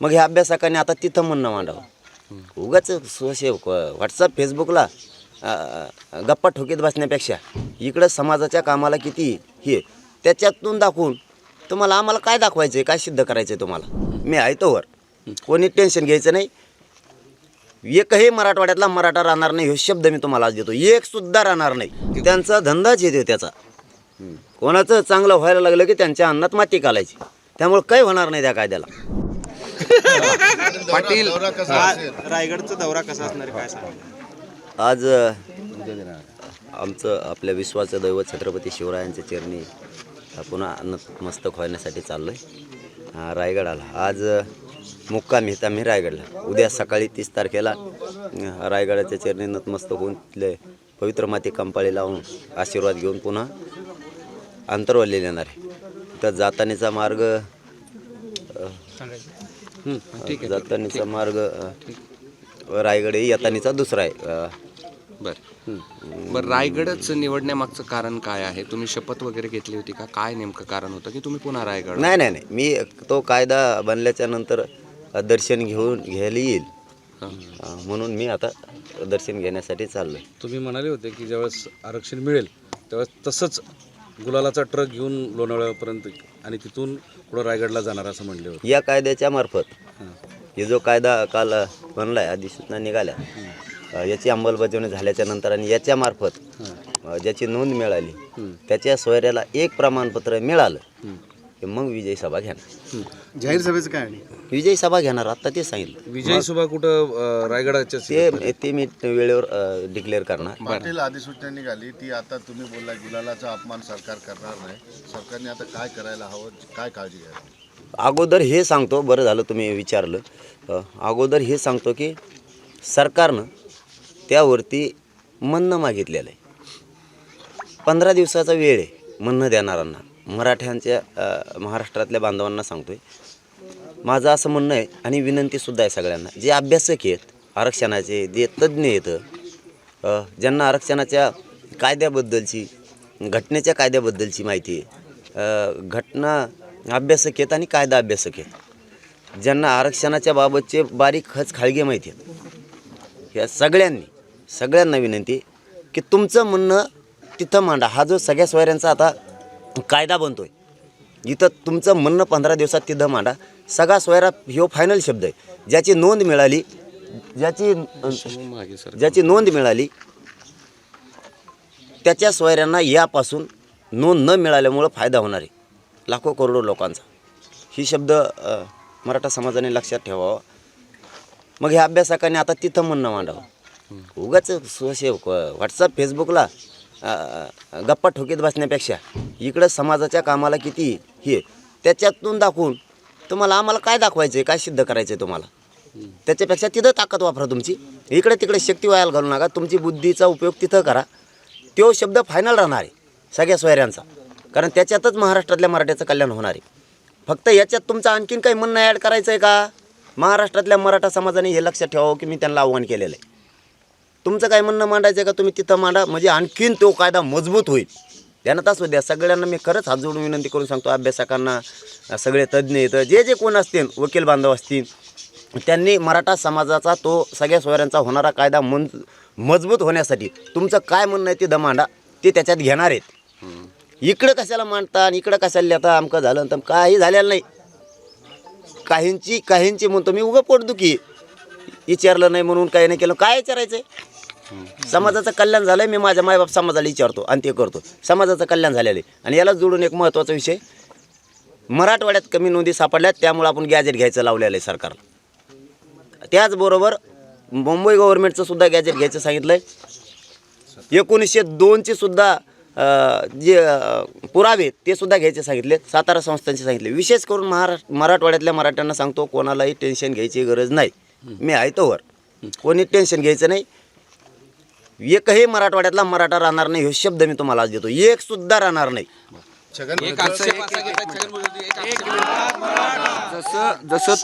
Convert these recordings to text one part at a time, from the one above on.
मग ह्या अभ्यासकांनी आता तिथं म्हणणं मांडावं. उगाच व्हॉट्सअप फेसबुकला गप्पा ठोकीत बसण्यापेक्षा इकडं समाजाच्या कामाला किती हे त्याच्यातून दाखवून तुम्हाला आम्हाला काय दाखवायचं आहे, काय सिद्ध करायचं आहे तुम्हाला. मी आहे तोवर कोणी टेन्शन घ्यायचं नाही. एकही मराठवाड्यातला मराठा राहणार नाही, हे शब्द मी तुम्हाला आज देतो. एक सुद्धा राहणार नाही. त्यांचा धंदाच येतो त्याचा. कोणाचं चांगलं व्हायला लागलं की त्यांच्या अन्नात माती घालायची. त्यामुळे काही होणार नाही त्या कायद्याला. पाटील रायगडचा दौरा कसा असणार काय सांगा. आज आमचं आपल्या विश्वाचं दैवत छत्रपती शिवरायांच्या चरणी पुन्हा नतमस्तक होण्यासाठी चाललो आहे रायगडाला. आज मुक्काम येत आम्ही रायगडला. उद्या सकाळी 30 तारखेला रायगडाच्या चरणी नतमस्तक होऊन तिथले पवित्र माती कंपाळी लावून आशीर्वाद घेऊन पुन्हा अंतरवल्ली येणार आहे. तर जातानीचा मार्ग जातानीचा मार्ग रायगड येतानीचा दुसरा आहे. बरं रायगडच निवडण्यामागचं कारण काय आहे? तुम्ही शपथ वगैरे घेतली होती का? काय नेमकं कारण होतं की तुम्ही पुन्हा रायगड? नाही मी तो कायदा बनल्याच्या नंतर दर्शन घ्यायला येईल म्हणून मी आता दर्शन घेण्यासाठी चाललोय. तुम्ही म्हणाले होते की ज्यावेळेस आरक्षण मिळेल त्यावेळेस तसंच गुलालाचा ट्रक घेऊन लोणावळ्यापर्यंत आणि तिथून पुढं रायगडला जाणार असं म्हणले होते. या कायद्याच्या मार्फत हे जो कायदा काल बनला आहे, अधिसूचना निघाल्या, याची अंमलबजावणी झाल्याच्या नंतर आणि याच्या मार्फत ज्याची नोंद मिळाली त्याच्या सोयऱ्याला एक प्रमाणपत्र मिळालं की मग विजयी सभा घेणार. जाहीर सभेचं काय? विजयी सभा घेणार आता ते सांगितलं. विजयी सभा कुठं रायगडाच्या ते मी वेळेवर डिक्लेअर करणार. पाटील अधिसूचना निघाली ती आता तुम्ही बोलला गुलालाचा अपमान सरकार करणार नाही. सरकारने आता काय करायला हवं, काय काळजी घ्यावी? अगोदर हे सांगतो, बरं झालं तुम्ही विचारलं. अगोदर हे सांगतो की सरकारनं त्यावरती म्हणणं मागितलेलं आहे. 15 दिवसाचा वेळ आहे म्हणणं देणाऱ्यांना. मराठ्यांच्या महाराष्ट्रातल्या बांधवांना सांगतोय, माझं असं म्हणणं आहे आणि विनंतीसुद्धा आहे सगळ्यांना, जे अभ्यासक आहेत आरक्षणाचे, जे तज्ज्ञ आहेत, ज्यांना आरक्षणाच्या कायद्याबद्दलची, घटनेच्या कायद्याबद्दलची माहिती आहे, घटना अभ्यासक आहेत आणि कायदा अभ्यासक आहेत, ज्यांना आरक्षणाच्या बाबतचे बारीक खचखाळगे माहिती आहेत, या सगळ्यांना विनंती की तुमचं म्हणणं तिथं मांडा. हा जो सगळ्या सोयऱ्यांचा आता कायदा बनतोय इथं तुमचं म्हणणं 15 दिवसात तिथं मांडा. सगळा सोयरा ह्यो फायनल शब्द आहे. ज्याची नोंद मिळाली त्याच्या सोयऱ्यांना यापासून नोंद न मिळाल्यामुळं फायदा होणार आहे लाखो करोडो लोकांचा. ही शब्द मराठा समाजाने लक्षात ठेवावा. मग ह्या अभ्यासकांनी आता तिथं म्हणणं मांडावं. उगाच व्हॉट्सअप फेसबुकला गप्पा ठोकीत बसण्यापेक्षा इकडं समाजाच्या कामाला किती हे त्याच्यातून दाखवून तुम्हाला आम्हाला काय दाखवायचं आहे, काय सिद्ध करायचं आहे तुम्हाला. त्याच्यापेक्षा तिथं ताकद वापरा तुमची. इकडे तिकडे शक्ती वायाला घालू नका. तुमची बुद्धीचा उपयोग तिथं करा. तो शब्द फायनल राहणार आहे सगळ्या सोयऱ्यांचा, कारण त्याच्यातच महाराष्ट्रातल्या मराठ्याचं कल्याण होणार आहे. फक्त याच्यात तुमचं आणखीन काही म्हणणं ॲड करायचं आहे का? महाराष्ट्रातल्या मराठा समाजाने हे लक्षात ठेवावं की मी त्यांना आव्हान केलेलं आहे. तुमचं काय म्हणणं मांडायचं आहे का तुम्ही तिथं मांडा, म्हणजे आणखीन तो कायदा मजबूत होईल. ध्यानात असू द्या. सगळ्यांना मी खरंच हात जोडून विनंती करून सांगतो, अभ्यासकांना, सगळे तज्ज्ञ येतं, जे कोण असतील, वकील बांधव असतील, त्यांनी मराठा समाजाचा तो सगळ्या सोयऱ्यांचा होणारा कायदा मजबूत होण्यासाठी तुमचं काय म्हणणं आहे ते मांडा. ते त्याच्यात घेणार आहेत. इकडं कशाला मांडता आणि इकडं कशाला लिहिता, आमकं झालं तर काही झालेलं नाही. काहींची म्हणतो मी उगं पोटदुखी विचारलं नाही म्हणून काही नाही केलं. काय विचारायचं आहे? समाजाचं कल्याण झालं आहे. मी माझ्या मायबाप समाजाला विचारतो आणि ते करतो. समाजाचं कल्याण झालेलं आहे. आणि याला जोडून एक महत्त्वाचा विषय, मराठवाड्यात कमी नोंदी सापडल्यात, त्यामुळे आपण गॅजेट घ्यायचं लावलेलं आहे सरकारला. त्याचबरोबर मुंबई गव्हर्नमेंटचं सुद्धा गॅजेट घ्यायचं सांगितलं आहे. 1902चे सुद्धा जे पुरावे ते सुद्धा घ्यायचे सांगितले. सातारा संस्थांचे सांगितले. विशेष करून मराठवाड्यातल्या मराठ्यांना सांगतो, कोणालाही टेन्शन घ्यायची गरज नाही. मी आहे तोवर कोणी टेन्शन घ्यायचं नाही. एकही मराठवाड्यातला मराठा राहणार नाही, हे शब्द मी तुम्हाला आज देतो. एक सुद्धा राहणार नाही. जसं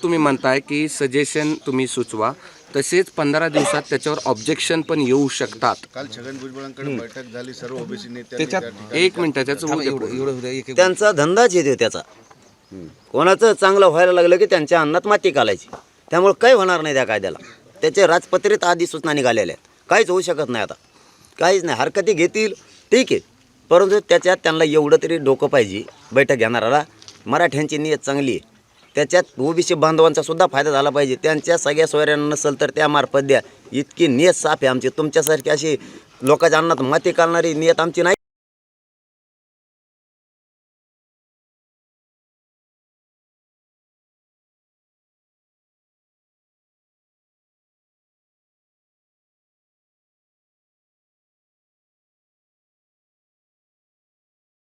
तुम्ही म्हणताय की सजेशन तुम्ही सुचवा, तसेच 15 दिवसात त्याच्यावर ऑब्जेक्शन पण येऊ शकतात. काल छगन भुजबळांकडे बैठक झाली, सर्व ओबीसी नेत्यांनी. त्याच्यात एक मिनिट, त्याचं त्यांचा धंदाच येतो त्याचा. कोणाचं चांगलं व्हायला लागलं की त्यांच्या अन्नात माती घालायची. त्यामुळे काही होणार नाही त्या कायद्याला. त्याचे राजपत्रित आधी सूचना निघालेल्या आहेत. काहीच होऊ शकत नाही आता. काहीच नाही. हरकती घेतील ठीक आहे, परंतु त्याच्यात त्यांना एवढं तरी डोकं पाहिजे बैठक घेणाऱ्याला. मराठ्यांची नियत चांगली आहे, त्याच्यात ओबीसी बांधवांचा सुद्धा फायदा झाला पाहिजे. त्यांच्या सगळ्या सोयऱ्यांना नसेल तर त्यामार्फत द्या. इतकी नियत साफ आहे आमची. तुमच्यासारखी अशी लोकांच्या अन्नात माती घालणारी नियत आमची नाही.